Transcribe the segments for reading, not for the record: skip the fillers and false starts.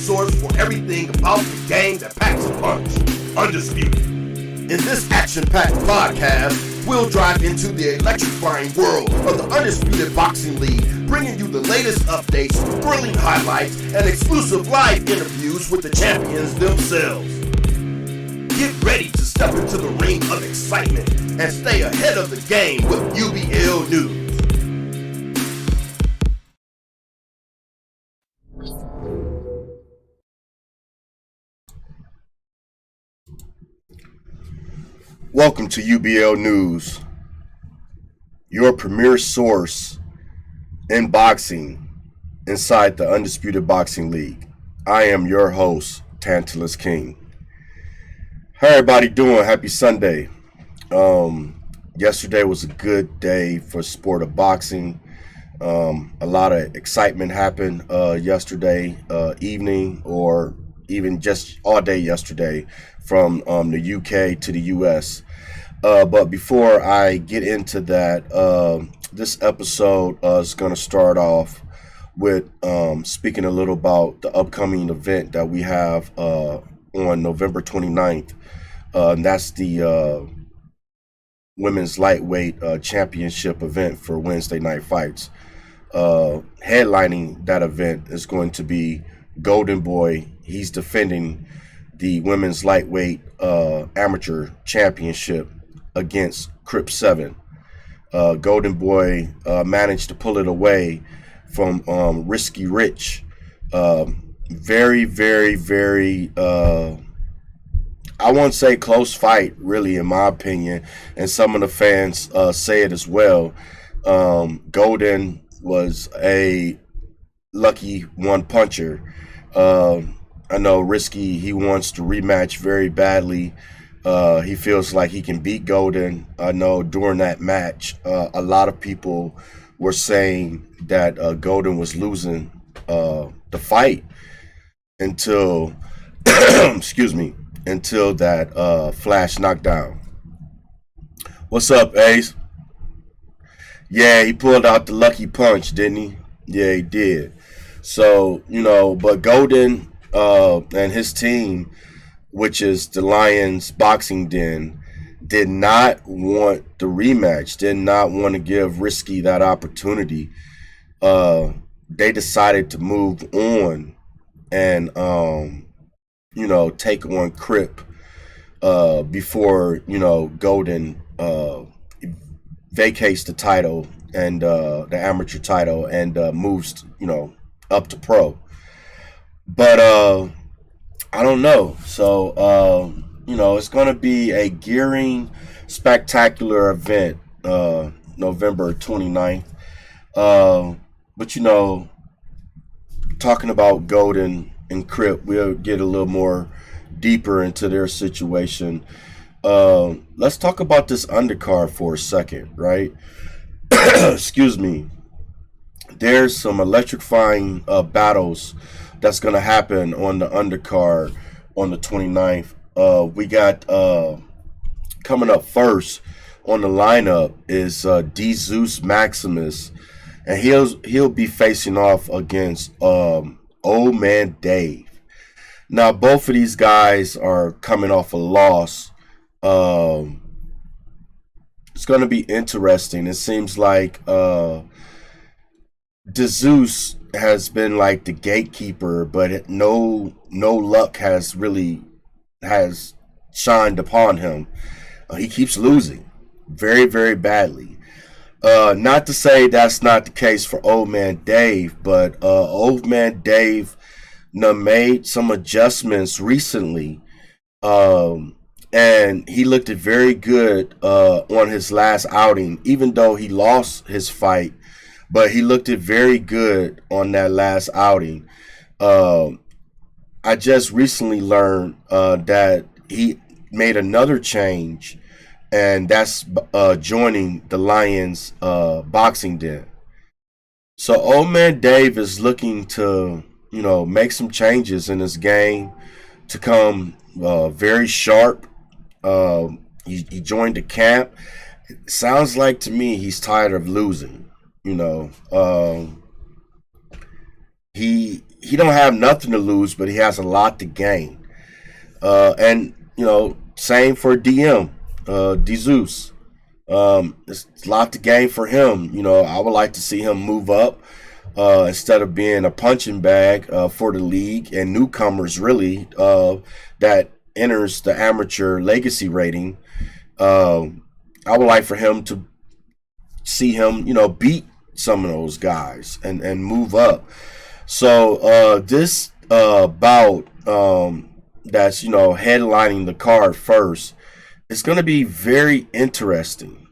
source for everything about the game that packs a punch. Undisputed. In this action-packed podcast, we'll dive into the electrifying world of the Undisputed Boxing League, bringing you the latest updates, thrilling highlights, and exclusive live interviews with the champions themselves. Get ready to step into the ring of excitement and stay ahead of the game with UBL News. Welcome to UBL News, your premier source in boxing inside the Undisputed Boxing League. I am your host, Tantalus King. How everybody doing? Happy Sunday. Yesterday was a good day for sport of boxing. A lot of excitement happened yesterday evening, or even just all day yesterday, from the UK to the US. But before I get into that, this episode is going to start off with speaking a little about the upcoming event that we have on November 29th. And that's the Women's Lightweight Championship event for Wednesday Night Fights. Headlining that event is going to be Golden Boy. He's defending the Women's Lightweight Amateur Championship against Crip 7. Golden Boy managed to pull it away from Risky Rich. Very, I won't say close fight, really, in my opinion, and some of the fans say it as well. Golden was a lucky one-puncher. I know Risky, he wants to rematch very badly. He feels like he can beat Golden. I know during that match, a lot of people were saying that Golden was losing the fight until, until that flash knockdown. What's up, Ace? Yeah, he pulled out the lucky punch, didn't he? Yeah, he did. So, but Golden and his team, which is the Lions Boxing Den, did not want the rematch, did not want to give Risky that opportunity. They decided to move on and, take on Crip before, Golden vacates the title and the amateur title and moves, up to pro. But I don't know. So, it's going to be a gearing, spectacular event, November 29th. But, talking about Golden and Crip, we'll get a little more deeper into their situation. Let's talk about this undercard for a second, right? Excuse me. There's some electrifying battles that's going to happen on the undercard on the 29th. We got coming up first on the lineup is D Zeus Maximus, and he'll be facing off against Old Man Dave. Now, both of these guys are coming off a loss. It's going to be interesting. It seems like DeZeus has been like the gatekeeper, but no luck has shined upon him. He keeps losing very, very badly. Not to say that's not the case for Old Man Dave, but Old Man Dave made some adjustments recently, and he looked very good on his last outing, even though he lost his fight. But he looked very good on that last outing. I just recently learned that he made another change, and that's joining the Lions Boxing Den. So Old Man Dave is looking to, make some changes in his game to come very sharp. He joined the camp. It sounds like to me he's tired of losing. He he don't have nothing to lose, but he has a lot to gain. And same for DM, Jesus. It's a lot to gain for him. I would like to see him move up instead of being a punching bag for the league and newcomers, really, that enters the amateur legacy rating. I would like for him to see him, beat some of those guys and move up. So this bout that's headlining the card first, it's going to be very interesting.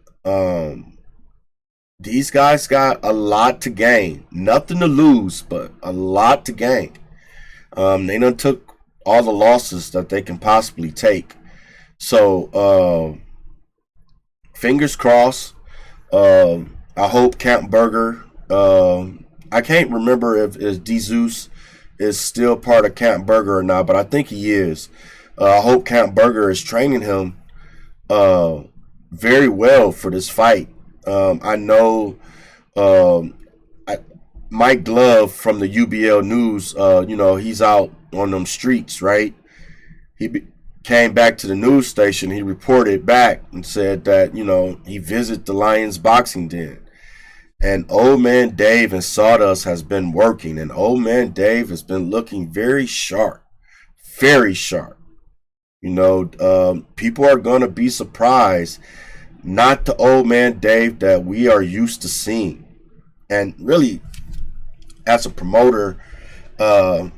These guys got a lot to gain, nothing to lose, but a lot to gain. They done took all the losses that they can possibly take. So fingers crossed. I hope Camp Berger. I can't remember if Jesus is still part of Camp Berger or not, but I think he is. I hope Camp Berger is training him very well for this fight. I know Mike Glove from the UBLNews, he's out on them streets, right? Came back to the news station. He reported back and said that, he visited the Lions boxing den. And old man Dave and Sawdust has been working. And old man Dave has been looking very sharp. Very sharp. People are going to be surprised. Not the old man Dave that we are used to seeing. And really, as a promoter, I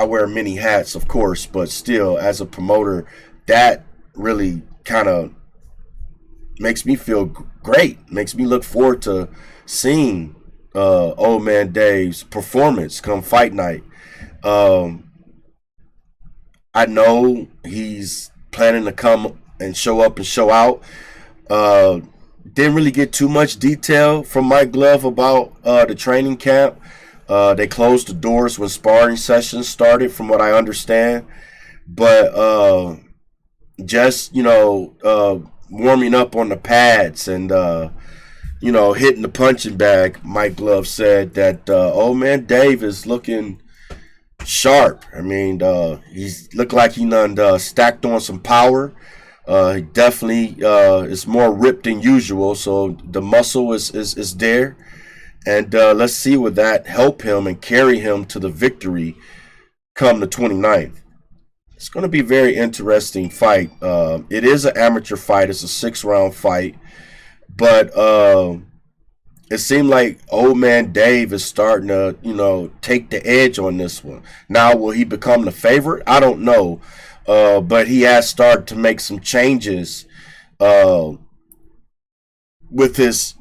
wear many hats, of course, but still, as a promoter, that really kind of makes me feel great. Makes me look forward to seeing old man Dave's performance come fight night. I know he's planning to come and show up and show out. Didn't really get too much detail from Mike Glove about the training camp. They closed the doors when sparring sessions started, from what I understand. But just warming up on the pads and hitting the punching bag, Mike Glove said that old man Dave is looking sharp. I mean, he's looked like he done stacked on some power. He definitely is more ripped than usual, so the muscle is there. And let's see would that help him and carry him to the victory come the 29th. It's going to be a very interesting fight. It is an amateur fight. It's a 6-round fight. But it seemed like old man Dave is starting to, take the edge on this one. Now, will he become the favorite? I don't know. But he has started to make some changes with his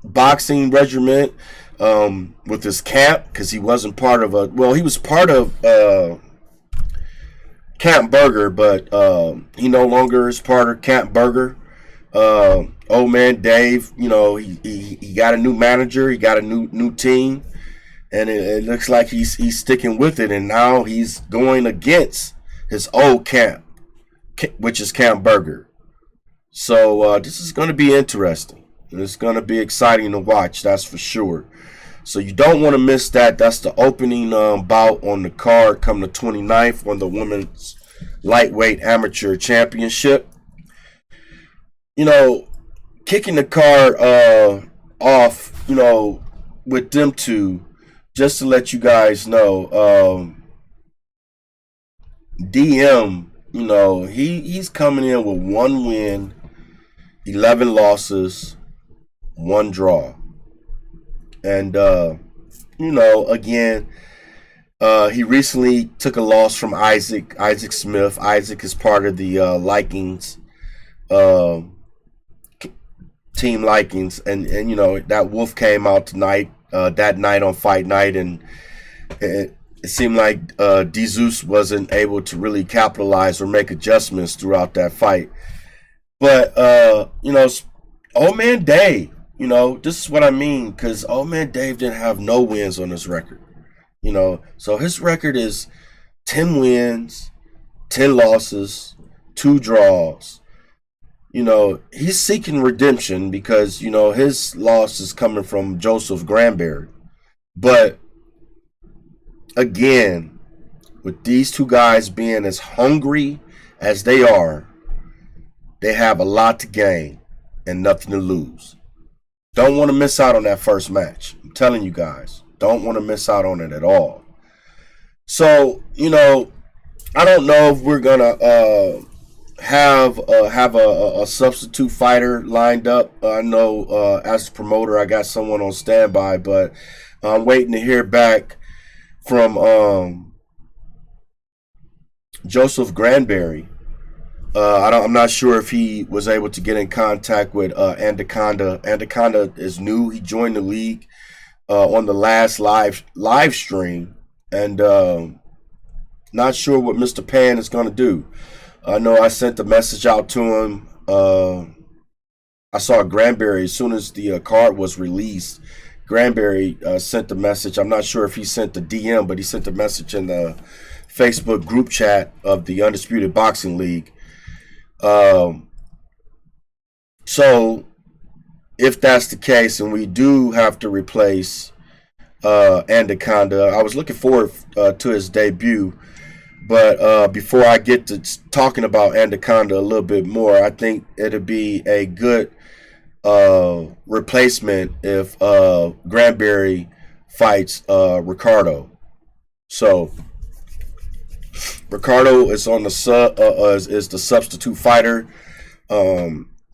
boxing regiment, with his camp, because he wasn't part of he was part of Camp Berger, but he no longer is part of Camp Berger. Old man Dave, he got a new manager, he got a new team, and it looks like he's sticking with it, and now he's going against his old camp, which is Camp Berger. So this is going to be interesting. It's going to be exciting to watch, that's for sure. So you don't want to miss that. That's the opening bout on the card come the 29th on the Women's Lightweight Amateur Championship. Kicking the card off, with them two, just to let you guys know, DM, he's coming in with 1 win, 11 losses, 1 draw. And, again, he recently took a loss from Isaac Smith. Isaac is part of the Likings, Team Likings. And that Wolf came out tonight, that night on fight night. And it seemed like Jesus wasn't able to really capitalize or make adjustments throughout that fight. But, old man Dave, this is what I mean, because old man Dave didn't have no wins on his record. So his record is 10 wins, 10 losses, 2 draws. He's seeking redemption because, his loss is coming from Joseph Granberry. But again, with these two guys being as hungry as they are, they have a lot to gain and nothing to lose. Don't want to miss out on that first match. I'm telling you guys, don't want to miss out on it at all. So, I don't know if we're gonna have a substitute fighter lined up. I know as a promoter, I got someone on standby, but I'm waiting to hear back from Joseph Granberry. I'm not sure if he was able to get in contact with Anaconda. Anaconda is new. He joined the league on the last live stream, and not sure what Mr. Pan is going to do. I know I sent a message out to him. I saw Granberry as soon as the card was released. Granberry sent the message. I'm not sure if he sent the DM, but he sent the message in the Facebook group chat of the Undisputed Boxing League. So if that's the case, and we do have to replace Anaconda, I was looking forward to his debut. But before I get to talking about Anaconda a little bit more, I think it'd be a good replacement if Granberry fights Ricardo. So Ricardo is on the is the substitute fighter.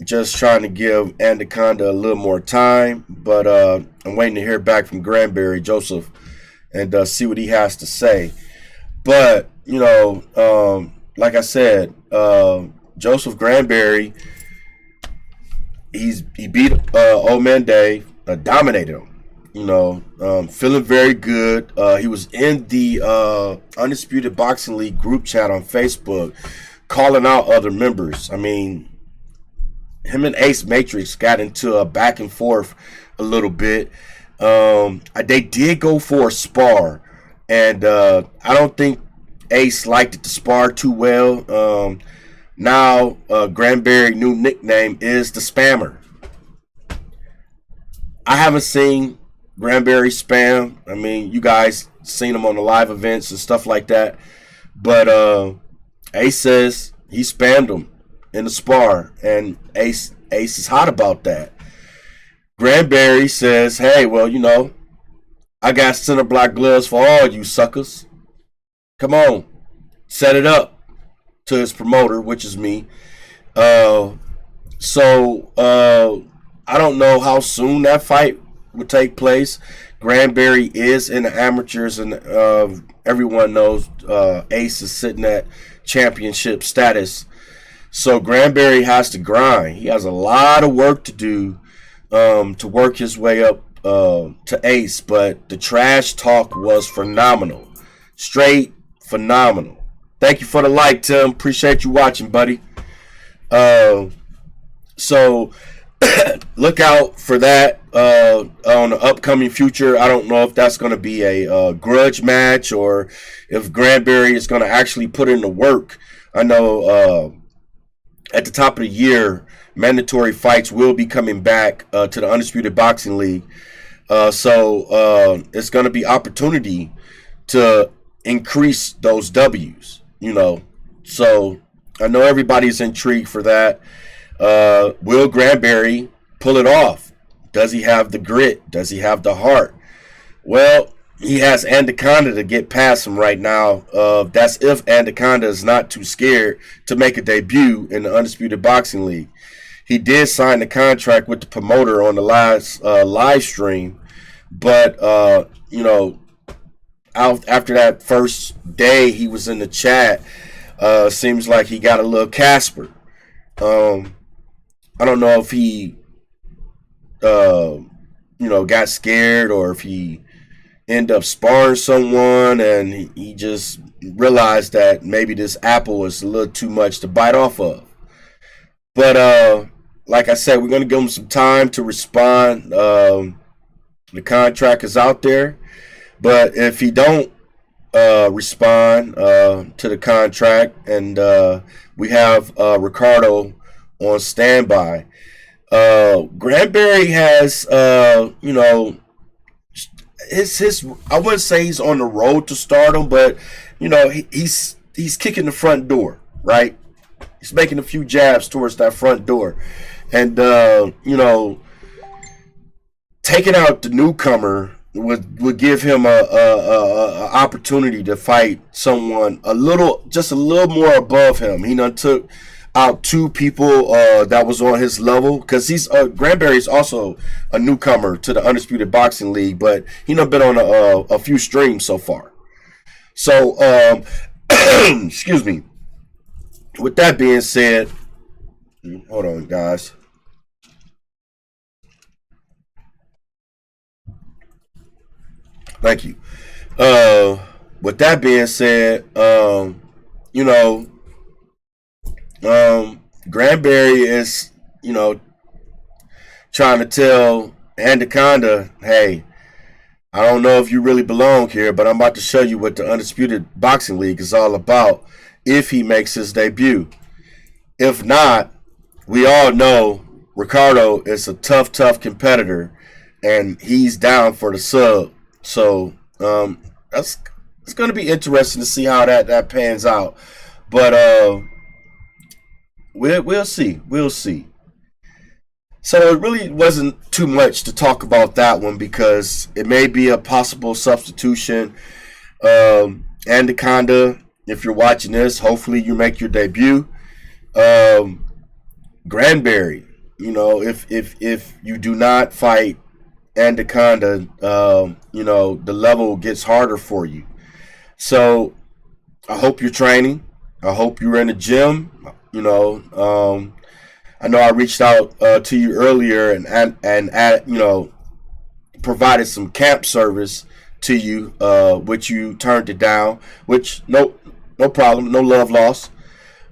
Just trying to give Anaconda a little more time, but I'm waiting to hear back from Granberry Joseph and see what he has to say. But like I said, Joseph Granberry, he beat Old Man Dave, dominated him. Feeling very good. He was in the Undisputed Boxing League group chat on Facebook, calling out other members. I mean, him and Ace Matrix got into a back and forth a little bit. They did go for a spar, and I don't think Ace liked it to spar too well. Now Granberry's new nickname is the Spammer. I haven't seen Granberry spam. I mean, you guys seen him on the live events and stuff like that. But Ace says he spammed him in the spar, and Ace is hot about that. Granberry says, hey, well, I got center block gloves for all you suckers. Come on, set it up, to his promoter, which is me. So I don't know how soon that fight would take place. Granberry is in the amateurs, and everyone knows Ace is sitting at championship status. So Granberry has to grind. He has a lot of work to do to work his way up to Ace. But the trash talk was phenomenal. Straight phenomenal. Thank you for the like, Tim. Appreciate you watching, buddy. So look out for that on the upcoming future. I don't know if that's going to be a grudge match or if Granberry is going to actually put in the work. I know at the top of the year, mandatory fights will be coming back to the Undisputed Boxing League. So it's going to be opportunity to increase those W's, So I know everybody's intrigued for that. Will Granberry pull it off? Does he have the grit? Does he have the heart? Well, he has Anaconda to get past him right now. That's if Anaconda is not too scared to make a debut in the Undisputed Boxing League. He did sign the contract with the promoter on the last live stream, but after that first day he was in the chat, seems like he got a little Casper. I don't know if he got scared or if he ended up sparring someone and he just realized that maybe this apple is a little too much to bite off of. But like I said, we're going to give him some time to respond. The contract is out there. But if he don't respond to the contract, and we have Ricardo on standby, Granberry has, his I wouldn't say he's on the road to stardom, but he's kicking the front door, right? He's making a few jabs towards that front door, and taking out the newcomer would give him a opportunity to fight someone just a little more above him. He done took out two people that was on his level, because he's Granberry's also a newcomer to the Undisputed Boxing League, but he done been on a few streams so far. So excuse me. With that being said, hold on, guys. Thank you. With that being said, you know, Granberry is, trying to tell Anaconda, hey, I don't know if you really belong here, but I'm about to show you what the Undisputed Boxing League is all about if he makes his debut. If not, we all know Ricardo is a tough competitor, and he's down for the sub. So it's going to be interesting to see how that pans out. But we'll see. We'll see. So it really wasn't too much to talk about that one, because it may be a possible substitution. Anaconda, if you're watching this, hopefully you make your debut. Granberry, if you do not fight Anaconda, the level gets harder for you. So I hope you're training. I hope you're in the gym. I know I reached out to you earlier and provided some camp service to you, which you turned it down. Which no problem, no love lost.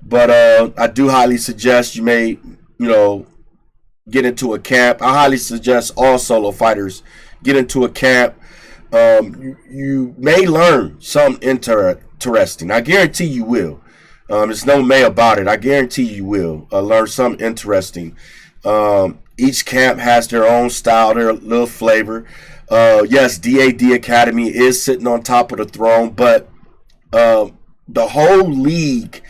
But I do highly suggest you may get into a camp. I highly suggest all solo fighters get into a camp. You may learn something interesting. I guarantee you will. There's no may about it. I guarantee you will learn something interesting. Each camp has their own style, their little flavor. Yes, DAD Academy is sitting on top of the throne, but the whole league,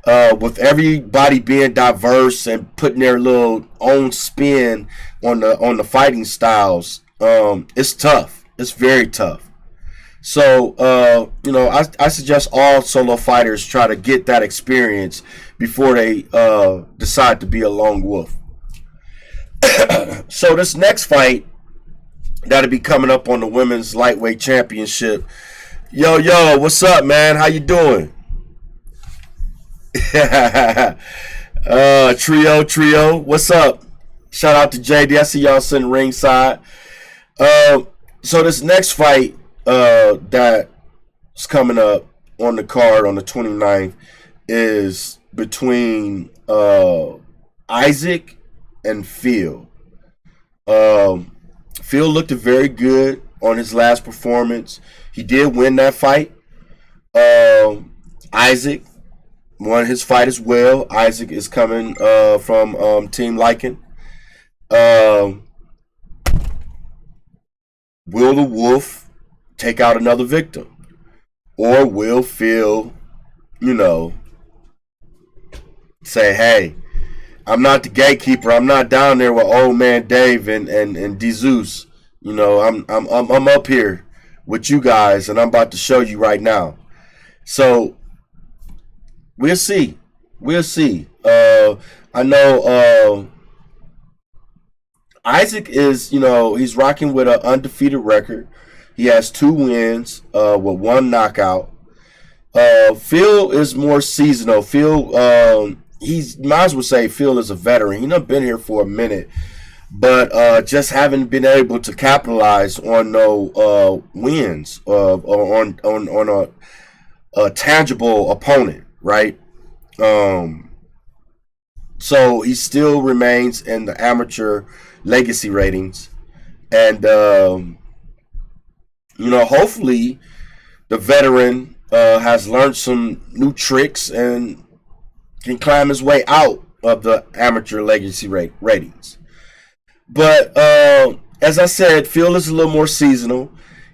with everybody being diverse and putting their little own spin on the fighting styles, it's tough. It's very tough. So, I suggest all solo fighters try to get that experience before they decide to be a lone wolf. So this next fight that'll be coming up on the Women's Lightweight Championship. Yo, what's up, man? How you doing? Trio, what's up? Shout out to JD. I see y'all sitting ringside. So this next fight that's coming up on the card on the 29th is between Isaac and Phil. Phil looked very good on his last performance. He did win that fight. Isaac won his fight as well. Isaac is coming from Team Lycan. Will the Wolf take out another victim? Or will Phil, say, hey, I'm not the gatekeeper. I'm not down there with old man Dave and DeZeus. I'm up here with you guys, and I'm about to show you right now. So we'll see. We'll see. I know Isaac is, he's rocking with an undefeated record. He has 2 wins with 1 knockout. Phil is more seasonal. Phil, might as well say Phil is a veteran. He's not been here for a minute, but just haven't been able to capitalize on no wins on a tangible opponent, right? So he still remains in the amateur legacy ratings, and hopefully the veteran has learned some new tricks and can climb his way out of the amateur legacy ratings. But as I said, Phil is a little more seasonal.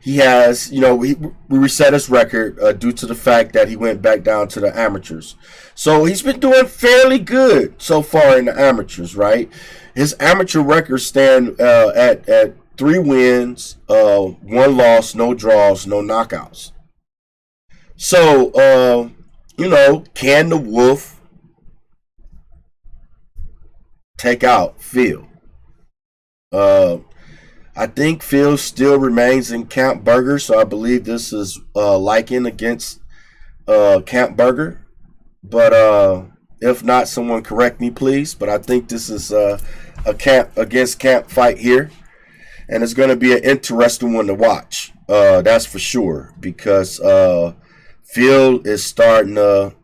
He has, we reset his record due to the fact that he went back down to the amateurs. So he's been doing fairly good so far in the amateurs, right? His amateur records stand at 3 wins, 1 loss, no draws, no knockouts. So, can the Wolf take out Phil? I think Phil still remains in Camp Burger, so I believe this is Lycan against Camp Burger. But if not, someone correct me, please. But I think this is a Camp against Camp fight here, and it's going to be an interesting one to watch. That's for sure, because Phil is starting to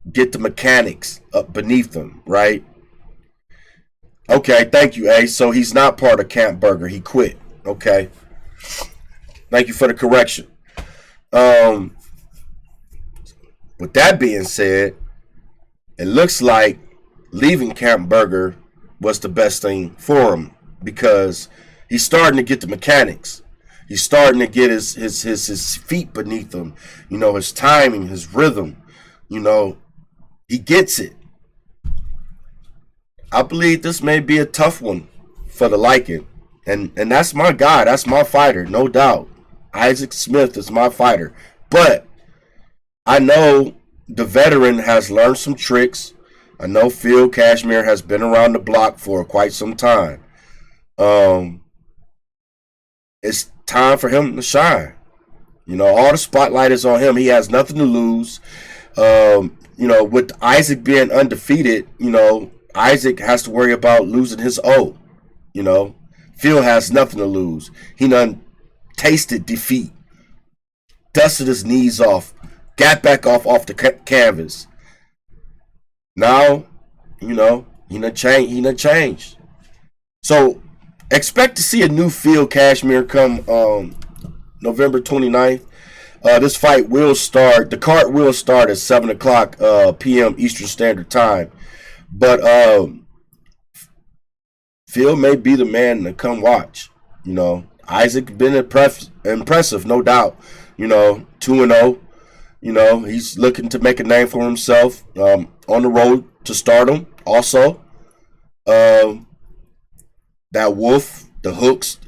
get the mechanics up beneath him, right? Okay, thank you, A. So he's not part of Camp Burger. He quit. Okay. Thank you for the correction. With that being said, it looks like leaving Camp Burger was the best thing for him, because he's starting to get the mechanics. He's starting to get his feet beneath him. His timing, his rhythm. He gets it. I believe this may be a tough one for the Lycan. And that's my guy. That's my fighter, no doubt. Isaac Smith is my fighter. But I know the veteran has learned some tricks. I know Phil Cashmere has been around the block for quite some time. It's time for him to shine. All the spotlight is on him. He has nothing to lose. With Isaac being undefeated, Isaac has to worry about losing his O. Phil has nothing to lose. He done tasted defeat, dusted his knees off, got back off the canvas. Now, he done changed. So expect to see a new Phil Cashmere come November 29th. This fight will start. The card will start at 7 o'clock p.m. Eastern Standard Time. But Phil may be the man to come watch. Isaac been impressive, no doubt. 2-0. He's looking to make a name for himself on the road to stardom. Also, that Wolf, the hooks.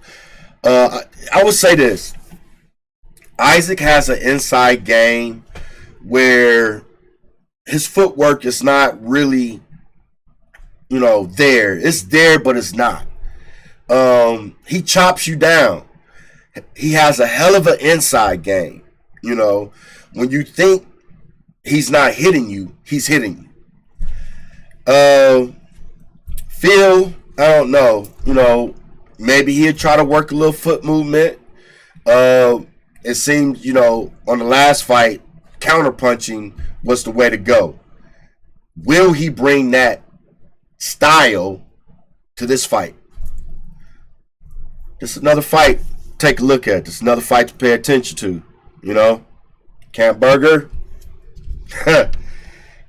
I would say this. Isaac has an inside game where his footwork is not really there. It's there, but it's not. He chops you down. He has a hell of an inside game. When you think he's not hitting you, he's hitting you. Phil, I don't know. Maybe he'll try to work a little foot movement. It seemed, on the last fight, counterpunching was the way to go. Will he bring that style to this fight? This is another fight to take a look at. This is another fight to pay attention to. Camp Burger.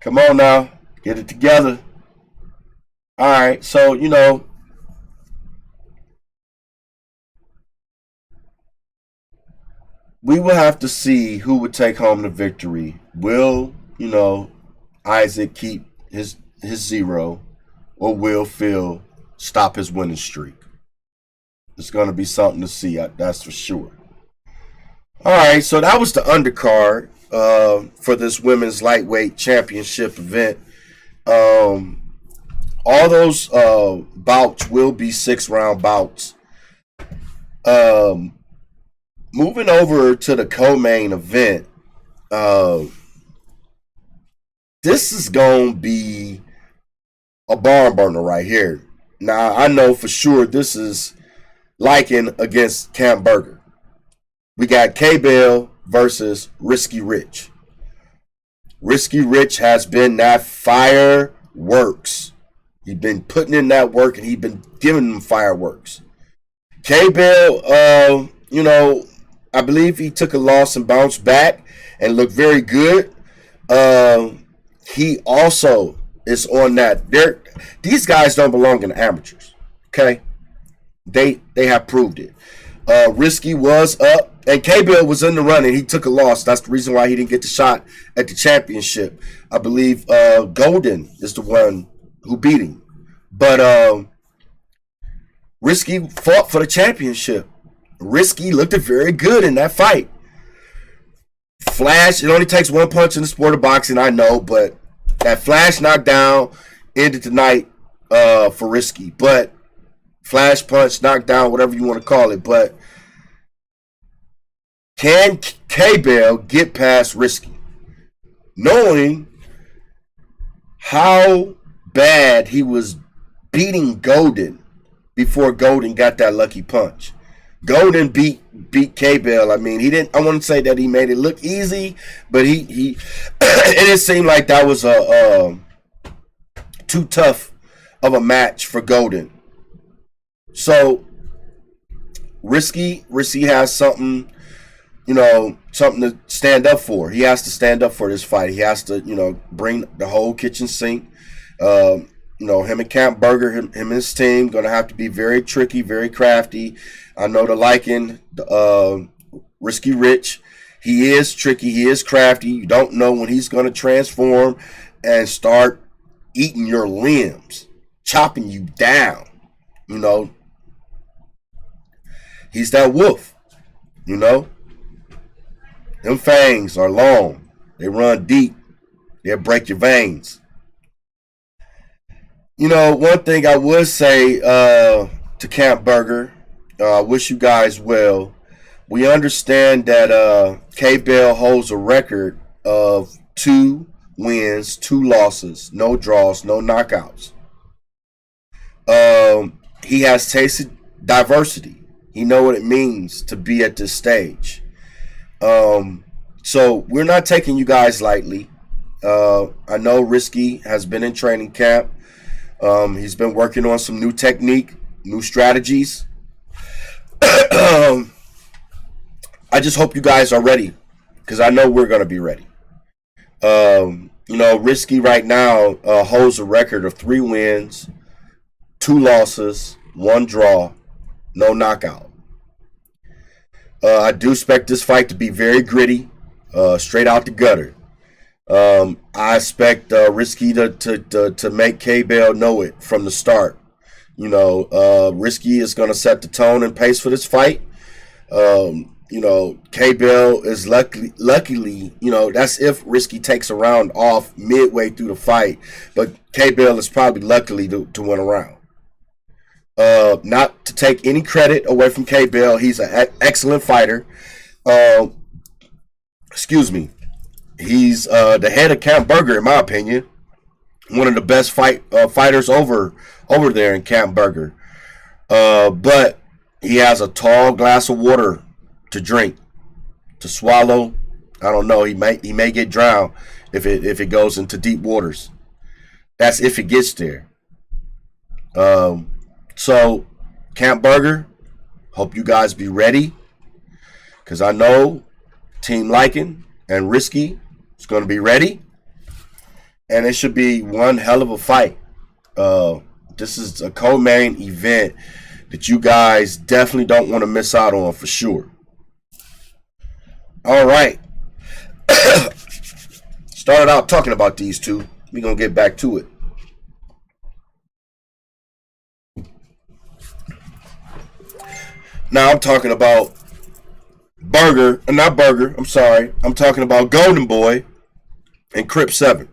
Come on now. Get it together. All right. So, we will have to see who would take home the victory. Will, Isaac keep his 0, or will Phil stop his winning streak? It's going to be something to see, that's for sure. All right, so that was the undercard for this women's lightweight championship event. All those bouts will be 6-round bouts. Moving over to the co-main event, this is going to be a barn burner right here. Now, I know for sure this is Lycan against Camp Burger. We got K-Bell versus Risky Rich. Risky Rich has been that fireworks. He's been putting in that work, and he's been giving them fireworks. K-Bell, I believe he took a loss and bounced back and looked very good. He also is on that. These guys don't belong in the amateurs. Okay, they have proved it. Risky was up, and K-Bill was in the running. He took a loss. That's the reason why he didn't get the shot at the championship. I believe Golden is the one who beat him. But Risky fought for the championship. Risky looked very good in that fight. Flash, it only takes one punch in the sport of boxing, I know, but that flash knockdown ended the night for Risky. But flash punch, knockdown, whatever you want to call it. But can K-Bell get past Risky? Knowing how bad he was beating Golden before Golden got that lucky punch. Golden beat K-Bell. I mean, he didn't. I wouldn't say that he made it look easy, but he it didn't seem like that was a too tough of a match for Golden. So Risky has something, something to stand up for. He has to stand up for this fight. He has to, bring the whole kitchen sink. Him and Camp Burger, him and his team, going to have to be very tricky, very crafty. I know the liking, Risky Rich. He is tricky. He is crafty. You don't know when he's going to transform and start eating your limbs, chopping you down. He's that wolf. Them fangs are long. They run deep. They'll break your veins. One thing I would say to Camp Burger, I wish you guys well. We understand that K-Bell holds a record of 2 wins, 2 losses, no draws, no knockouts. He has tasted diversity. He know what it means to be at this stage. So we're not taking you guys lightly. I know Risky has been in training camp. He's been working on some new technique, new strategies. I just hope you guys are ready, because I know we're going to be ready. Risky right now holds a record of 3 wins, 2 losses, 1 draw, no knockout. I do expect this fight to be very gritty, straight out the gutter. I expect Risky to make K-Bell know it from the start. Risky is going to set the tone and pace for this fight. K-Bell is luckily, that's if Risky takes a round off midway through the fight. But K-Bell is probably luckily to win a round. Not to take any credit away from K-Bell. He's an excellent fighter. Excuse me. He's the head of Camp Burger, in my opinion. One of the best fighters over there in Camp Burger. But he has a tall glass of water to drink, to swallow. I don't know. He may get drowned if it goes into deep waters. That's if it gets there. So Camp Burger, hope you guys be ready, because I know Team Lycan and Risky is going to be ready, and it should be one hell of a fight. This is a co-main event that you guys definitely don't want to miss out on, for sure. All right. Started out talking about these two. We're going to get back to it. Now I'm talking about I'm talking about Golden Boy and Crip 7.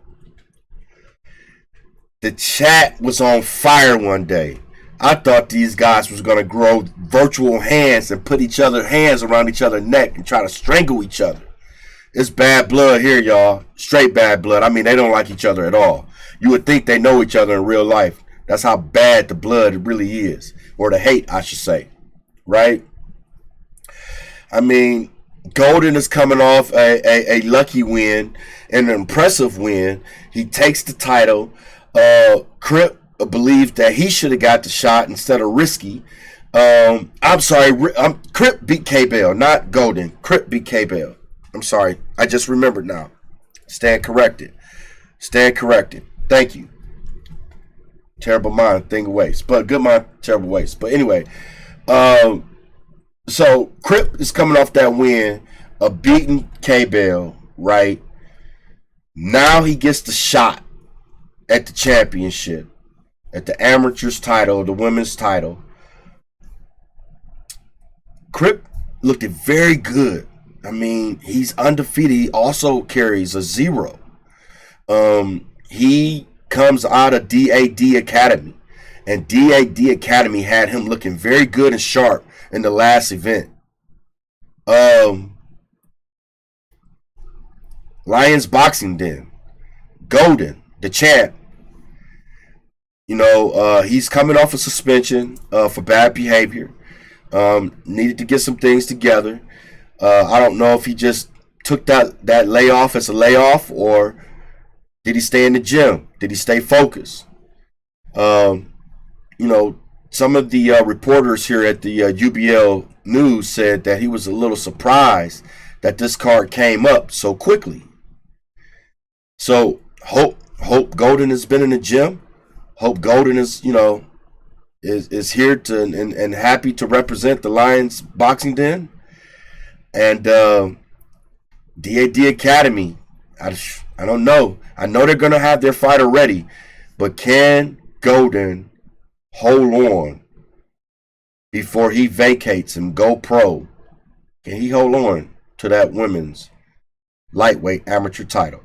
The chat was on fire one day. I thought these guys was going to grow virtual hands and put hands around each other's neck and try to strangle each other. It's bad blood here, y'all. Straight bad blood. I mean, they don't like each other at all. You would think they know each other in real life. That's how bad the blood really is. Or the hate, I should say. Right? I mean, Golden is coming off a lucky win, an impressive win. He takes the title. Crip believed that he should have got the shot instead of Risky. I'm sorry. Crip beat K-Bell, not Golden. Crip beat K-Bell. I'm sorry. I just remembered now. Stand corrected. Thank you. Terrible mind, thing of waste. But good mind, terrible waste. But anyway, So Crip is coming off that win of beating K-Bell, right? Now he gets the shot at the championship, at the amateurs title, the women's title. Crip looked very good. I mean, he's undefeated. He also carries a 0. He comes out of DAD Academy, and DAD Academy had him looking very good and sharp in the last event. Lions Boxing Den, Golden, the champ. He's coming off a suspension for bad behavior. Needed to get some things together. I don't know if he just took that layoff as a layoff, or did he stay in the gym? Did he stay focused? Some of the reporters here at the UBL News said that he was a little surprised that this card came up so quickly. So Hope Golden has been in the gym. Hope Golden is here to and happy to represent the Lions Boxing Den. And DAD Academy, I don't know. I know they're going to have their fighter ready, but can Golden hold on before he vacates and go pro? Can he hold on to that women's lightweight amateur title?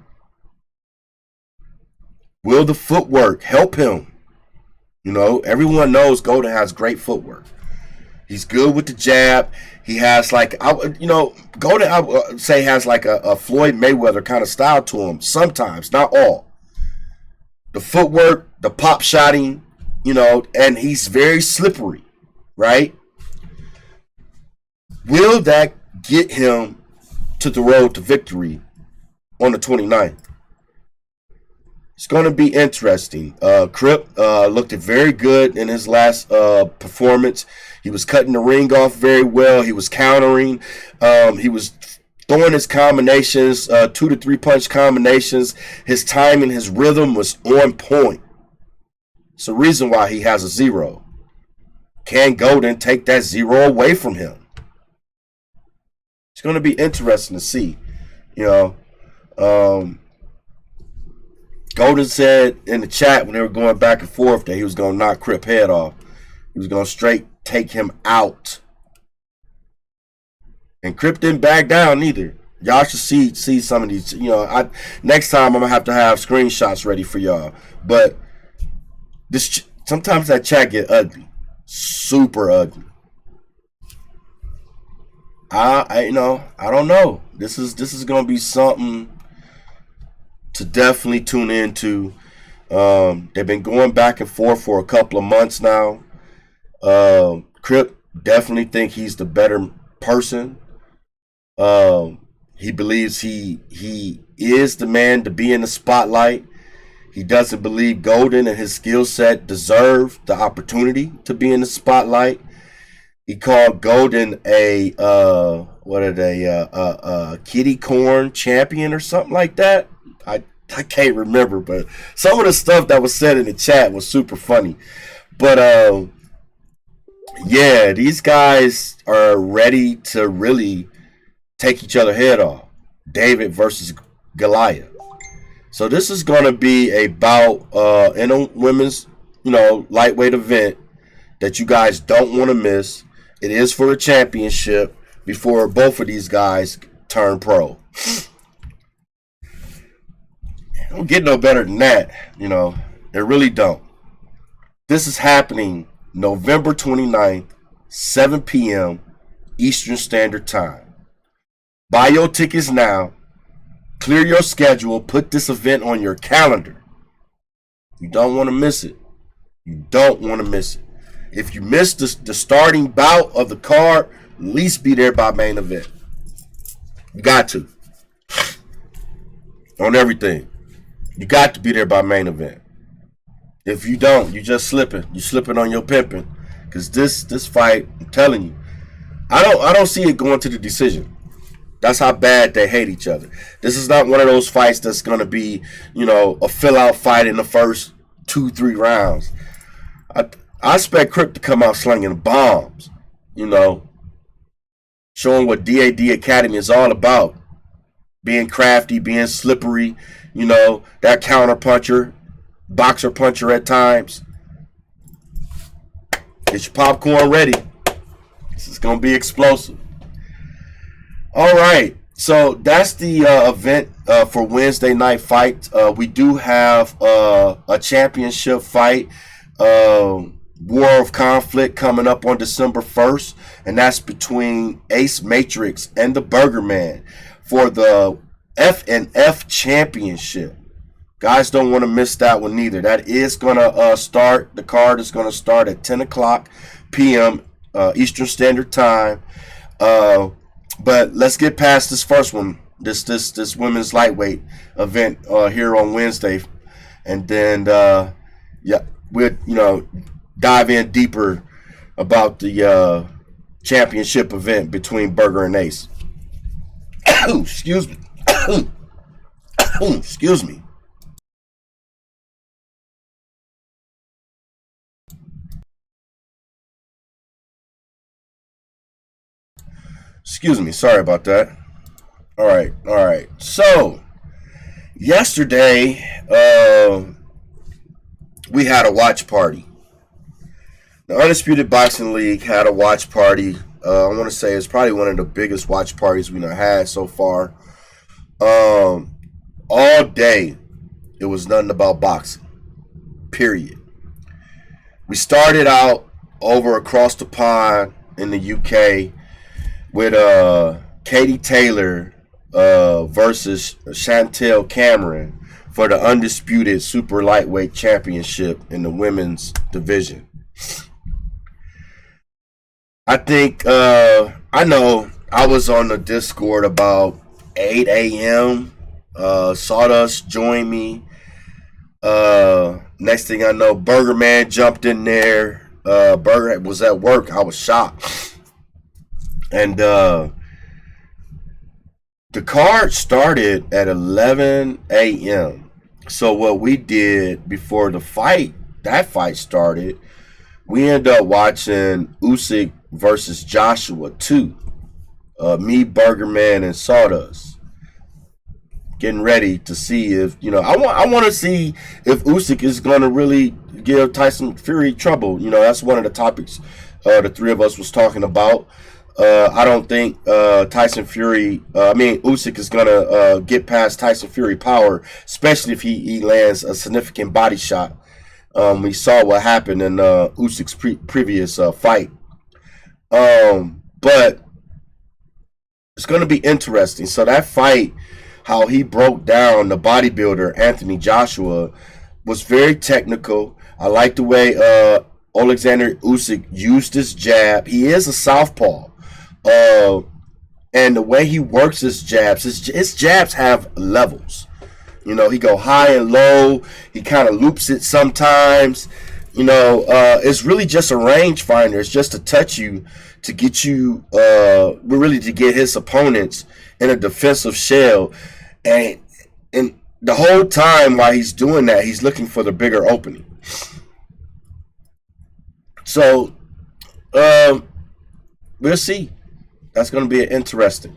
Will the footwork help him? Everyone knows Golden has great footwork. He's good with the jab. He has Golden, I would say, has like a Floyd Mayweather kind of style to him sometimes, not all. The footwork, the pop shotting, and he's very slippery, right? Will that get him to the road to victory on the 29th? It's going to be interesting. Crip looked very good in his last performance. He was cutting the ring off very well. He was countering. He was throwing his combinations, 2 to 3 punch combinations. His timing, his rhythm was on point. It's the reason why he has a 0. Can Golden take that 0 away from him? It's going to be interesting to see. Golden said in the chat when they were going back and forth that he was going to knock Crip head off. He was going to straight take him out. And Crip didn't back down either. Y'all should see some of these. Next time I'm going to have screenshots ready for y'all. But sometimes that chat get ugly. Super ugly. I don't know. This is going to be something to definitely tune into. They've been going back and forth for a couple of months now. Crip definitely think he's the better person. He believes he is the man to be in the spotlight. He doesn't believe Golden and his skill set deserve the opportunity to be in the spotlight. He called Golden a kitty corn champion or something like that. I can't remember, but some of the stuff that was said in the chat was super funny. But yeah, these guys are ready to really take each other head off. David versus Goliath. So this is going to be a bout in a women's, lightweight event that you guys don't want to miss. It is for a championship before both of these guys turn pro. Don't get no better than that, They really don't. This is happening November 29th, 7 p.m. Eastern Standard Time. Buy your tickets now. Clear your schedule. Put this event on your calendar. You don't want to miss it. You don't want to miss it. If you miss the starting bout of the card, at least be there by main event. You got to. On everything. You got to be there by main event. If you don't, you just slipping. You slipping on your pimping. Because this fight, I'm telling you, I don't see it going to the decision. That's how bad they hate each other. This is not one of those fights that's going to be, a fill-out fight in the first 2-3 rounds. I expect Crip to come out slinging bombs, showing what DAD Academy is all about. Being crafty, being slippery, that counter puncher, boxer puncher at times. Get your popcorn ready. This is going to be explosive. All right. So that's the event for Wednesday night fight. We do have a championship fight, War of Conflict, coming up on December 1st, and that's between Ace Matrix and the Burger Man for the F&F Championship. Guys don't want to miss that one either. That is going to start. The card is going to start at 10 o'clock p.m. Eastern Standard Time. But let's get past this first one, this women's lightweight event here on Wednesday, and then we'll dive in deeper about the championship event between Burger and Ace. Excuse me. Excuse me. Excuse me. Sorry about that. All right. So, yesterday, we had a watch party. The Undisputed Boxing League had a watch party. I want to say it's probably one of the biggest watch parties we've had so far. All day, it was nothing about boxing. Period. We started out over across the pond in the UK with Katie Taylor versus Chantel Cameron for the Undisputed Super Lightweight Championship in the women's division. I think, I know I was on the Discord about 8 a.m. Sawdust joined me. Next thing I know, Burger Man jumped in there. Burger was at work. I was shocked. And the card started at 11 a.m. So what we did before that fight started, we ended up watching Usyk versus Joshua 2. Me, Burger Man, and Sawdust. Getting ready to see if, I want to see if Usyk is going to really give Tyson Fury trouble. That's one of the topics the three of us was talking about. I don't think Usyk is going to get past Tyson Fury power, especially if he lands a significant body shot. We saw what happened in Usyk's previous fight. But it's going to be interesting. So that fight, how he broke down the bodybuilder Anthony Joshua, was very technical. I like the way Alexander Usyk used his jab. He is a southpaw. And the way he works his jabs, his jabs have levels. He go high and low. He kind of loops it sometimes. It's really just a range finder. It's just to touch you, to get you, really to get his opponents in a defensive shell. And the whole time while he's doing that, he's looking for the bigger opening. So, we'll see. That's going to be an interesting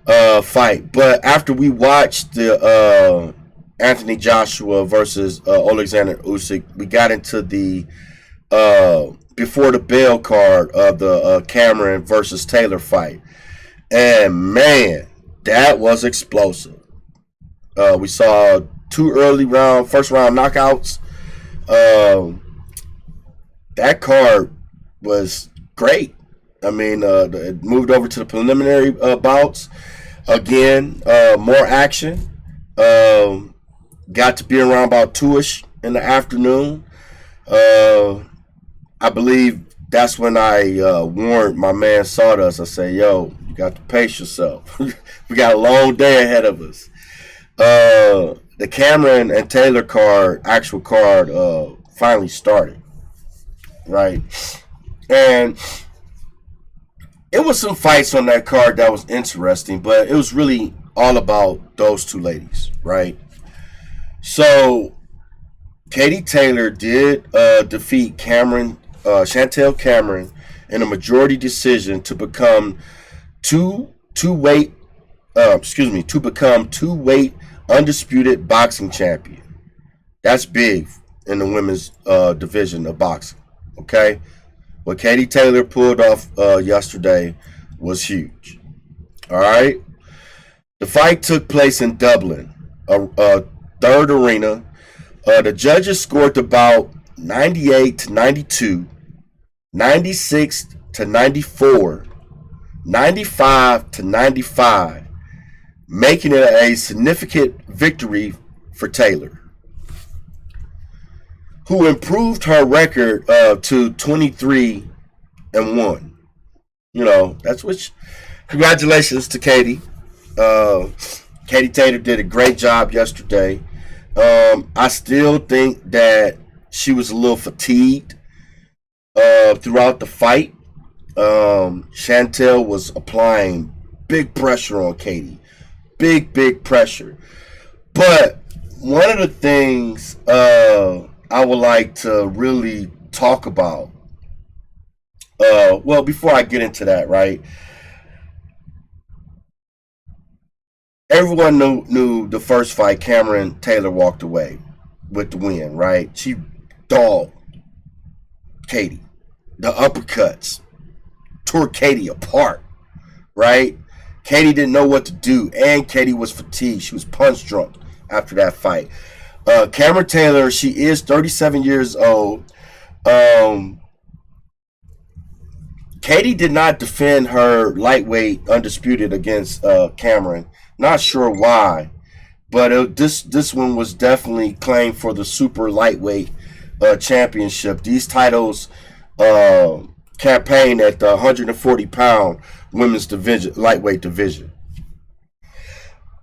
fight. But after we watched the Anthony Joshua versus Alexander Usyk, we got into the before the bell card of the Cameron versus Taylor fight. And man, that was explosive. We saw two first round knockouts. That card was great. It moved over to the preliminary bouts. Again, more action. Got to be around about 2-ish in the afternoon. I believe that's when I warned my man Sawdust. I said, yo, you got to pace yourself. We got a long day ahead of us. The Cameron and Taylor actual card, finally started. Right? And it was some fights on that card that was interesting, but it was really all about those two ladies, right? So, Katie Taylor did defeat Chantel Cameron in a majority decision to become two weight to become two weight undisputed boxing champion. That's big in the women's division of boxing. Okay, what Katie Taylor pulled off yesterday was huge. All right, the fight took place in Dublin, a third arena. The judges scored about 98 to 92, 96 to 94, 95 to 95, making it a significant victory for Taylor, who improved her record to 23-1. That's which. Congratulations to Katie. Katie Taylor did a great job yesterday. I still think that she was a little fatigued throughout the fight. Chantel was applying big pressure on Katie. Big pressure. But one of the things I would like to really talk about, before I get into that, right? Everyone knew the first fight, Cameron Taylor walked away with the win, right? She dogged Katie. The uppercuts tore Katie apart, right? Katie didn't know what to do, and Katie was fatigued. She was punch drunk after that fight. Cameron Taylor, she is 37 years old. Katie did not defend her lightweight undisputed against Cameron. Not sure why, but this one was definitely claimed for the super lightweight championship. These titles campaign at the 140-pound women's division, lightweight division.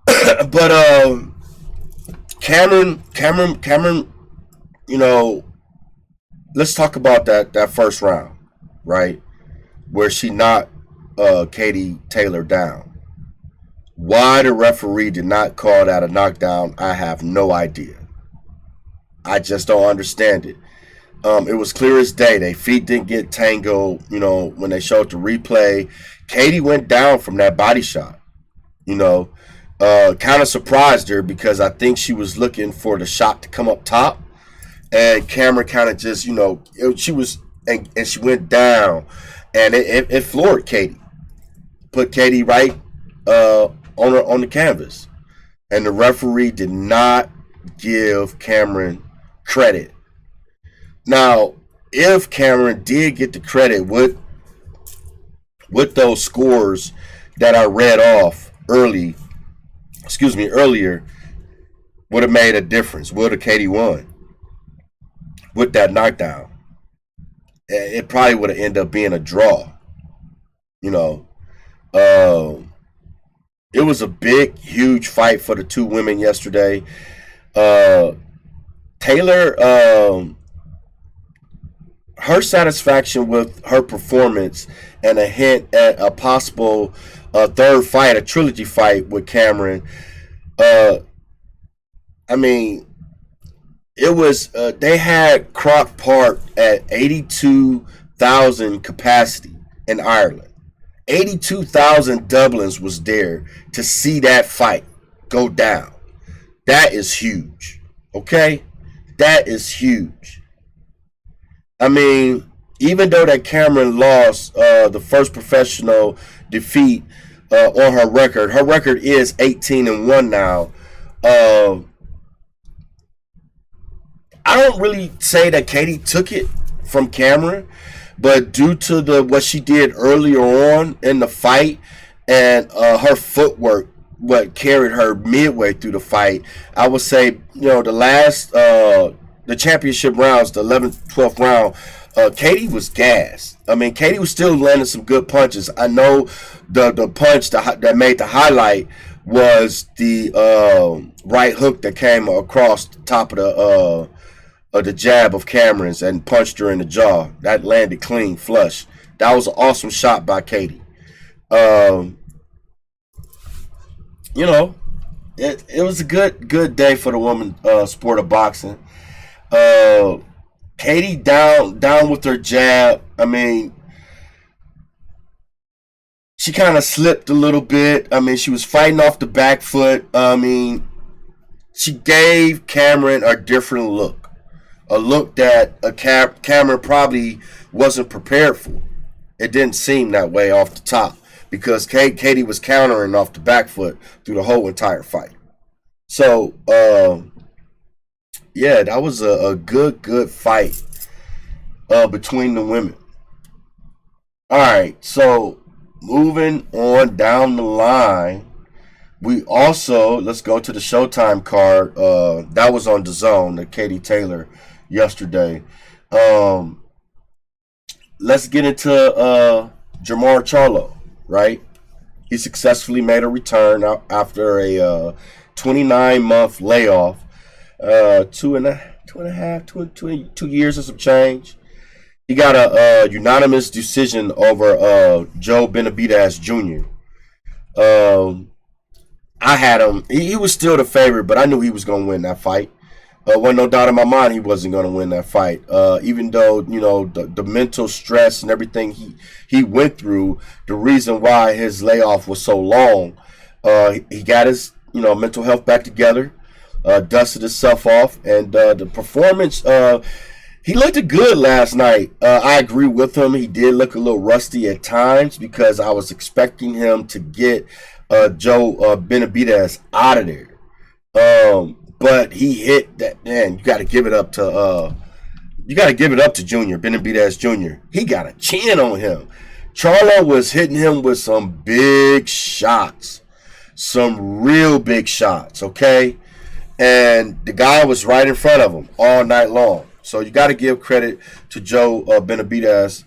But Cameron, let's talk about that first round, right, where she knocked Katie Taylor down. Why the referee did not call that a knockdown, I have no idea. I just don't understand it. It was clear as day. Their feet didn't get tangled. When they showed the replay, Katie went down from that body shot. Kind of surprised her because I think she was looking for the shot to come up top, and Cameron kind of just, she was, and she went down, and it floored Katie, put Katie right on the canvas, and the referee did not give Cameron credit. Now, if Cameron did get the credit with those scores that I read off earlier, would have made a difference. Would have Katie won with that knockdown? It probably would have ended up being a draw. It was a big, huge fight for the two women yesterday. Taylor, her satisfaction with her performance and a hint at a possible third fight, a trilogy fight with Cameron. It was they had Croke Park at 82,000 capacity in Ireland. 82,000 Dublins was there to see that fight go down. That is huge. Okay? That is huge. Even though that Cameron lost the first professional defeat on her record is 18-1 now. I don't really say that Katie took it from Cameron, but due to what she did earlier on in the fight and her footwork, what carried her midway through the fight, I would say, the championship rounds, the 11th, 12th round, Katie was gassed. Katie was still landing some good punches. I know the punch that made the highlight was the right hook that came across the top of the jab of Cameron's and punched her in the jaw. That landed clean, flush. That was an awesome shot by Katie. It was a good day for the woman sport of boxing. Katie down with her jab. she kind of slipped a little bit. I mean, she was fighting off the back foot. I mean, she gave Cameron a different look, a look that Cameron probably wasn't prepared for. It didn't seem that way off the top because Katie was countering off the back foot through the whole entire fight. So, yeah, that was a good fight between the women. All right, so moving on down the line, we also let's go to the Showtime card. That was on DAZN, the Katie Taylor yesterday. Let's get into Jamar Charlo, right? He successfully made a return after a 29-month layoff. 2 years and some change. He got a unanimous decision over Joe Benavidez Jr. I had him. He was still the favorite, but I knew he was going to win that fight. Wasn't no doubt in my mind he wasn't going to win that fight. Even though, the mental stress and everything he went through, the reason why his layoff was so long, he got his, mental health back together, dusted himself off, and the performance, he looked good last night. I agree with him. He did look a little rusty at times because I was expecting him to get Joe Benavidez out of there. But he hit that. Man, you got to give it up to Junior Benavidez Jr. He got a chin on him. Charlo was hitting him with some big shots, some real big shots. Okay, and the guy was right in front of him all night long. So you got to give credit to Joe Benavidez.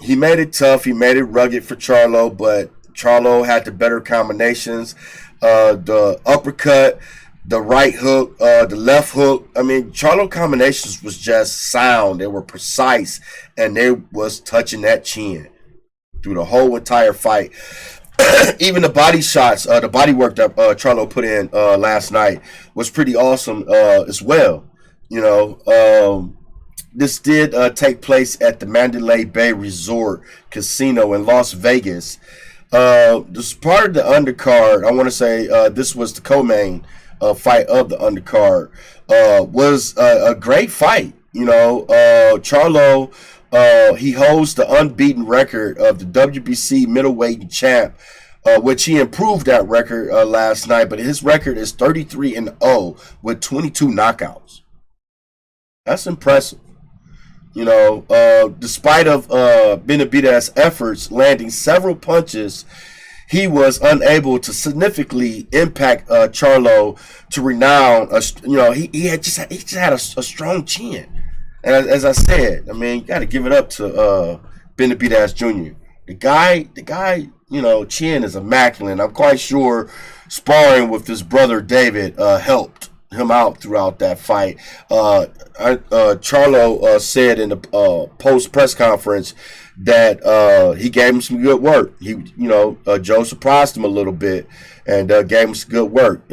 He made it tough. He made it rugged for Charlo, but Charlo had the better combinations. The uppercut, the right hook, the left hook. I mean, Charlo combinations was just sound. They were precise, and they was touching that chin through the whole entire fight. Even the body shots, the body work that Charlo put in last night was pretty awesome as well. This did take place at the Mandalay Bay Resort Casino in Las Vegas. This part of the undercard, I want to say this was the co-main fight of the undercard, was a great fight. Charlo, he holds the unbeaten record of the WBC middleweight champ, which he improved that record last night, but his record is 33-0 with 22 knockouts. That's impressive. Despite of Benavidez's efforts landing several punches, he was unable to significantly impact Charlo to renown. He just had a strong chin, and as I said, I mean, you got to give it up to Benavidez Jr. The guy, chin is immaculate. I'm quite sure sparring with his brother David helped him out throughout that fight. Charlo said in the post press conference that he gave him some good work. Joe surprised him a little bit and gave him some good work.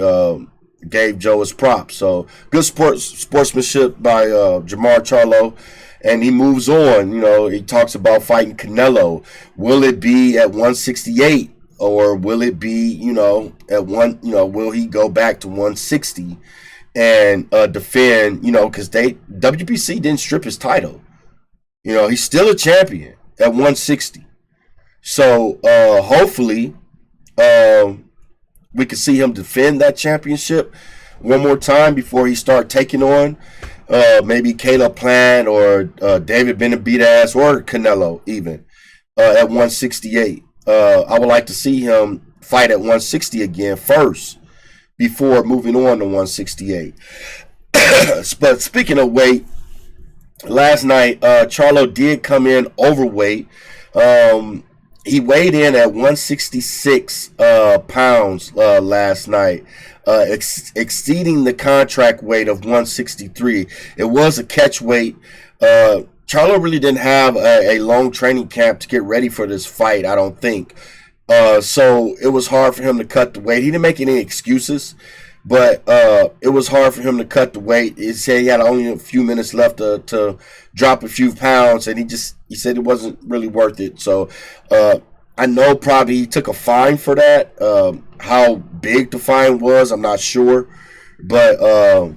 Gave Joe his props. So good sportsmanship by Jamar Charlo. And he moves on. He talks about fighting Canelo. Will it be at 168 or will it be, at will he go back to 160? And defend, because WBC didn't strip his title. He's still a champion at 160. So hopefully we can see him defend that championship one more time before he start taking on maybe Caleb Plant or David Benavidez or Canelo even at 168. I would like to see him fight at 160 again first, before moving on to 168. But speaking of weight, last night Charlo did come in overweight. He weighed in at 166 pounds last night, exceeding the contract weight of 163. It was a catch weight. Charlo really didn't have a long training camp to get ready for this fight, I don't think. So it was hard for him to cut the weight. He didn't make any excuses, but it was hard for him to cut the weight. He said he had only a few minutes left to drop a few pounds, and he said it wasn't really worth it. So I I know probably he took a fine for that. How big the fine was, I'm not sure. But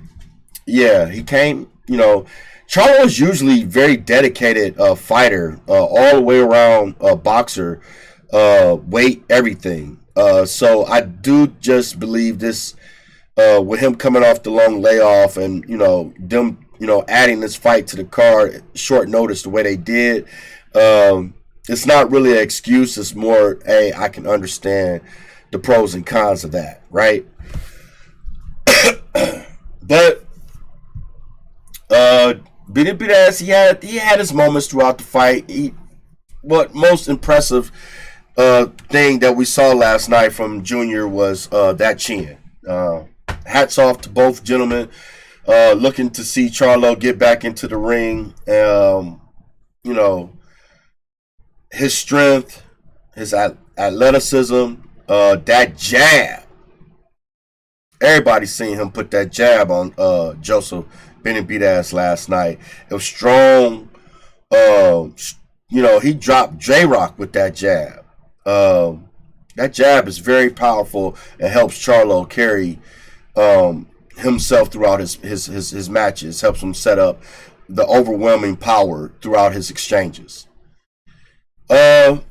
yeah, he came. Charlo is usually very dedicated fighter, all the way around boxer, weight, everything. So I do just believe this, with him coming off the long layoff and them adding this fight to the card short notice the way they did. It's not really an excuse. It's more, hey, I can understand the pros and cons of that, right? But Benavidez, he had his moments throughout the fight. What most impressive thing that we saw last night from Junior was that chin. Hats off to both gentlemen. Looking to see Charlo get back into the ring. His strength, his athleticism, that jab. Everybody's seen him put that jab on Joseph Benavidez last night. It was strong. He dropped J-Rock with that jab. That jab is very powerful and helps Charlo carry himself throughout his matches. Helps him set up the overwhelming power throughout his exchanges. All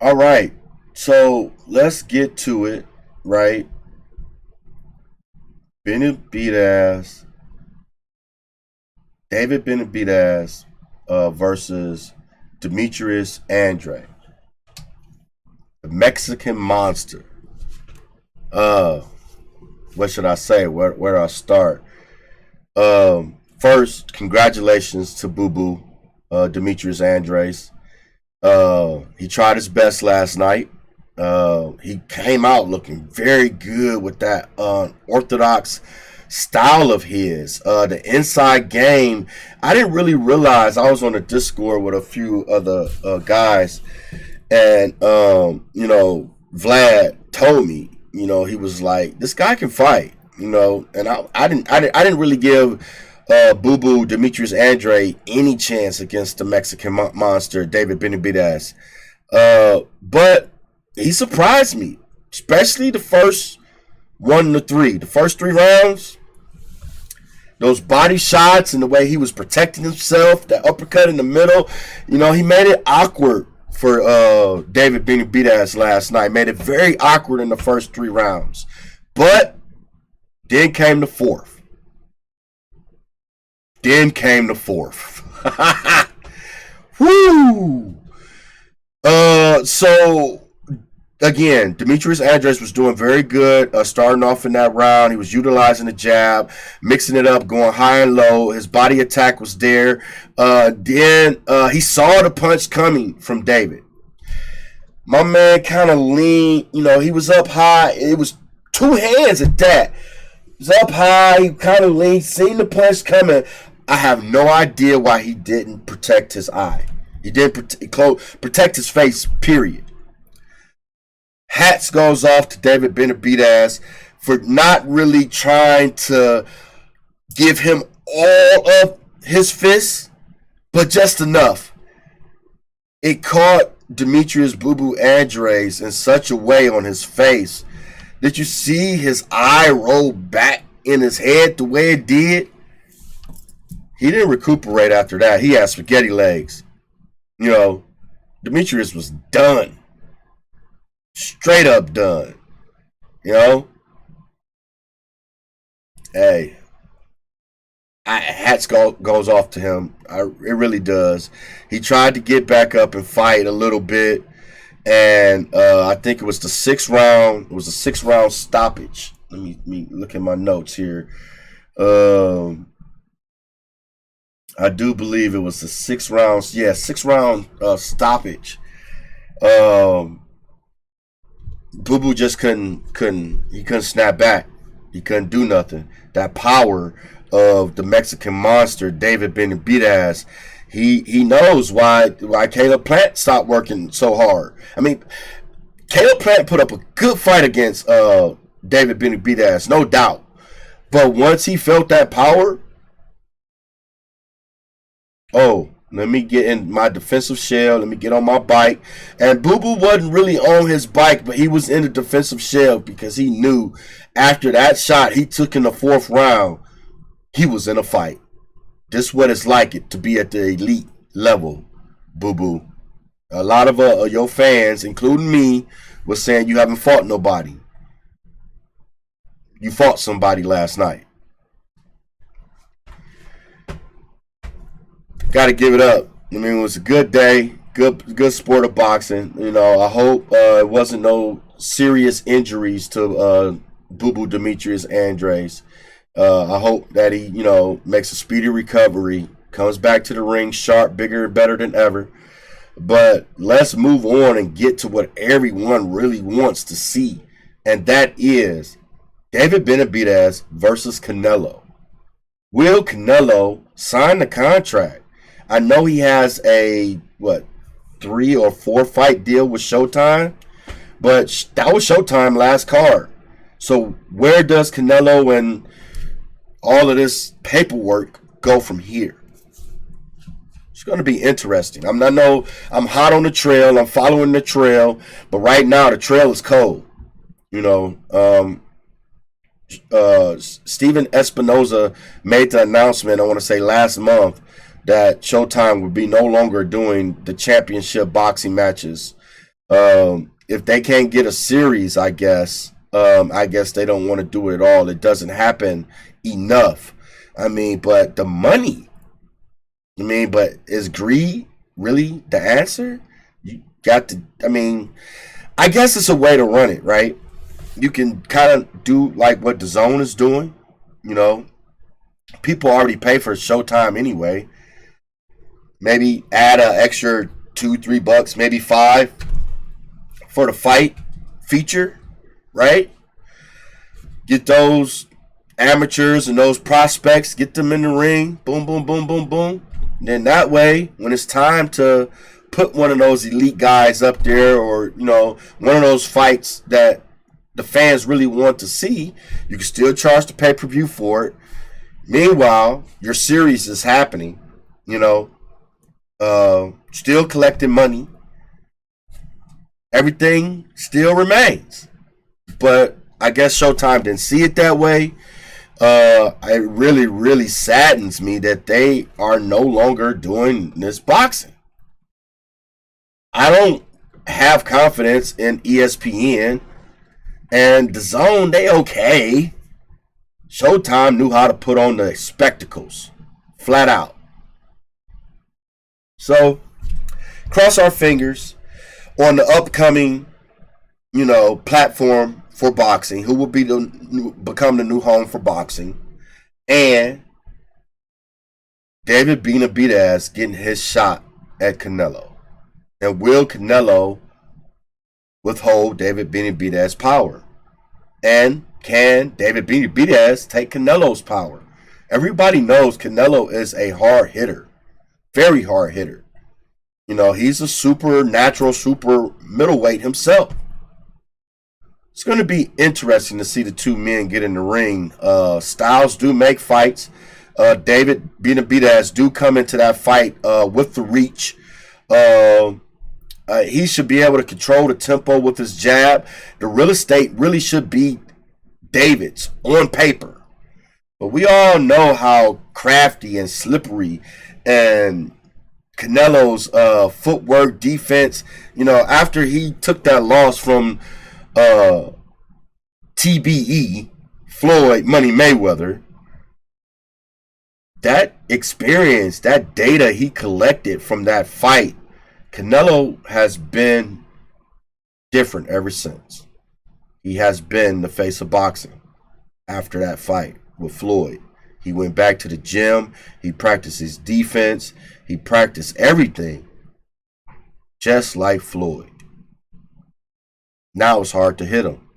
right. So let's get to it, right? David Benavidez versus Demetrius Andrade, the Mexican monster. What should I say? Where do I start? First, congratulations to Boo Boo, Demetrius Andrade. He tried his best last night. He came out looking very good with that orthodox style of his. The inside game, I didn't really realize. I was on a Discord with a few other guys, and Vlad told me, he was like, this guy can fight, and I didn't really give Boo Boo Demetrius Andrade any chance against the Mexican monster David Benavidez, but he surprised me, especially the first 1 to 3. The first 3 rounds, those body shots and the way he was protecting himself, that uppercut in the middle, he made it awkward for David Benavidez last night. Made it very awkward in the first 3 rounds. But then came the fourth. Woo! So again, Demetrius Andrade was doing very good, starting off in that round. He was utilizing the jab, mixing it up, going high and low. His body attack was there. Then he saw the punch coming from David. My man kind of leaned, he was up high. It was 2 hands at that. He was up high, he kind of leaned, seen the punch coming. I have no idea why he didn't protect his eye. He didn't protect his face, period. Hats goes off to David Benavidez for not really trying to give him all of his fists, but just enough. It caught Demetrius Boo Boo Andrade in such a way on his face that you see his eye roll back in his head the way it did. He didn't recuperate after that. He had spaghetti legs. Demetrius was done. Straight up done. Hey, hats goes off to him. It really does. He tried to get back up and fight a little bit, and I think it was the 6th round. It was a 6th round stoppage. Let me look at my notes here. I do believe it was the 6th round. Yeah, 6th round stoppage. Boo Boo just couldn't snap back. He couldn't do nothing. That power of the Mexican monster, David Benavidez, he knows why Caleb Plant stopped working so hard. I mean, Caleb Plant put up a good fight against David Benavidez, no doubt. But once he felt that power, oh Let me get in my defensive shell. Let me get on my bike. And Boo Boo wasn't really on his bike, but he was in the defensive shell because he knew after that shot he took in the 4th round, he was in a fight. This is what it's like to be at the elite level, Boo Boo. A lot of your fans, including me, was saying you haven't fought nobody. You fought somebody last night. Got to give it up. I mean, it was a good day, good sport of boxing. You know, I hope it wasn't no serious injuries to Boo Boo Demetrius Andres. I hope that he, makes a speedy recovery, comes back to the ring sharp, bigger, and better than ever. But let's move on and get to what everyone really wants to see, and that is David Benavidez versus Canelo. Will Canelo sign the contract? I know he has a 3 or 4 fight deal with Showtime, but that was Showtime last card. So where does Canelo and all of this paperwork go from here? It's going to be interesting. I'm hot on the trail. I'm following the trail, but right now the trail is cold. Steven Espinoza made the announcement, I want to say last month, that Showtime would be no longer doing the championship boxing matches. If they can't get a series, I guess they don't want to do it at all. It doesn't happen enough. But the money. But is greed really the answer? You got to, I guess it's a way to run it, right? You can kind of do like what the Zone is doing. People already pay for Showtime anyway. Maybe add an extra $2-3, maybe $5 for the fight feature, right? Get those amateurs and those prospects, get them in the ring, boom, boom, boom, boom, boom. And then that way, when it's time to put one of those elite guys up there, or one of those fights that the fans really want to see, you can still charge the pay-per-view for it. Meanwhile, your series is happening, still collecting money. Everything still remains. But I guess Showtime didn't see it that way. It really, really saddens me that they are no longer doing this boxing. I don't have confidence in ESPN and the Zone. They okay. Showtime knew how to put on the spectacles, flat out. So, cross our fingers on the upcoming, platform for boxing, who will become the new home for boxing, and David Benavidez getting his shot at Canelo. And will Canelo withhold David Benavidez's power? And can David Benavidez take Canelo's power? Everybody knows Canelo is a hard hitter. Very hard hitter. He's a super middleweight himself. It's going to be interesting to see the two men get in the ring. Styles do make fights. David Benavidez do come into that fight with the reach. He should be able to control the tempo with his jab. The real estate really should be David's on paper. But we all know how crafty and slippery and Canelo's footwork, defense, after he took that loss from TBE, Floyd Money Mayweather, that experience, that data he collected from that fight, Canelo has been different ever since. He has been the face of boxing after that fight with Floyd. He went back to the gym. He practiced his defense. He practiced everything just like Floyd. Now it's hard to hit him.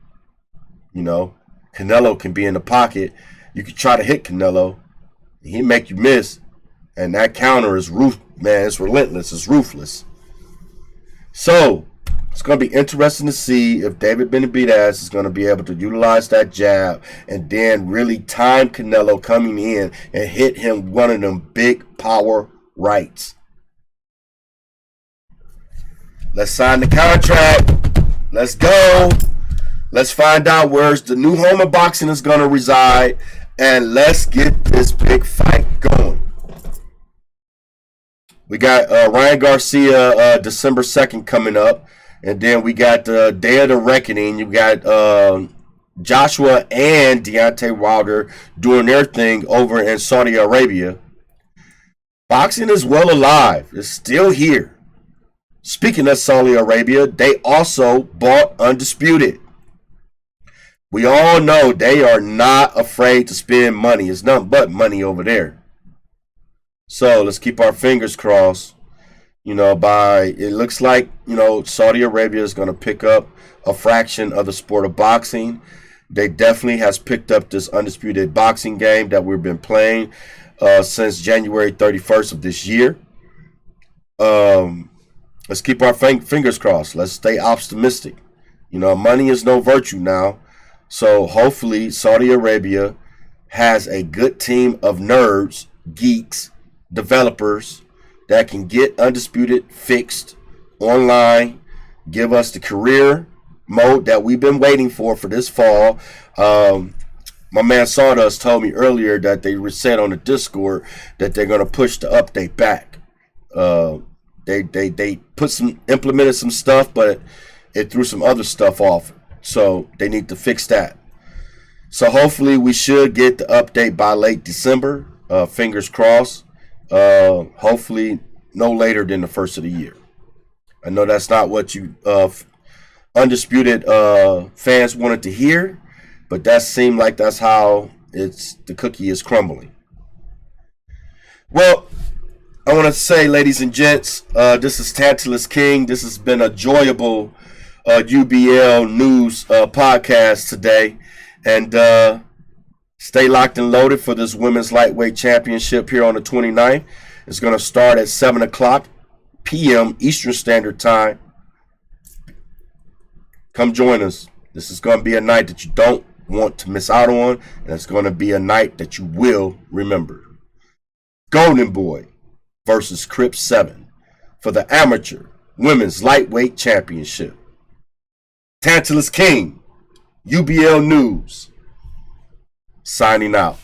Canelo can be in the pocket. You can try to hit Canelo. He make you miss. And that counter is it's relentless. It's ruthless. So, it's going to be interesting to see if David Benavidez is going to be able to utilize that jab and then really time Canelo coming in and hit him one of them big power rights. Let's sign the contract. Let's go. Let's find out where's the new home of boxing is going to reside. And let's get this big fight going. We got Ryan Garcia December 2nd coming up. And then we got the Day of the Reckoning. You got Joshua and Deontay Wilder doing their thing over in Saudi Arabia. Boxing is well alive. It's still here. Speaking of Saudi Arabia, they also bought Undisputed. We all know they are not afraid to spend money. It's nothing but money over there. So let's keep our fingers crossed. It looks like, Saudi Arabia is going to pick up a fraction of the sport of boxing. They definitely has picked up this undisputed boxing game that we've been playing since January 31st of this year. Let's keep our fingers crossed. Let's stay optimistic. Money is no virtue now. So hopefully Saudi Arabia has a good team of nerds, geeks, developers that can get Undisputed fixed online, give us the career mode that we've been waiting for this fall. My man Sawdust told me earlier that they said on the Discord that they're going to push the update back. They implemented some stuff, but it threw some other stuff off. So they need to fix that. So hopefully we should get the update by late December. Fingers crossed. Hopefully no later than the first of the year. I know that's not what you Undisputed fans wanted to hear, but that seemed like that's how the cookie is crumbling. Well, I want to say, ladies and gents, this is Tantalus King. This has been a enjoyable UBL News podcast today. And stay locked and loaded for this Women's Lightweight Championship here on the 29th. It's going to start at 7 o'clock p.m. Eastern Standard Time. Come join us. This is going to be a night that you don't want to miss out on, and it's going to be a night that you will remember. Golden Boy versus Crip 7 for the Amateur Women's Lightweight Championship. Tantalus King, UBL News, signing out.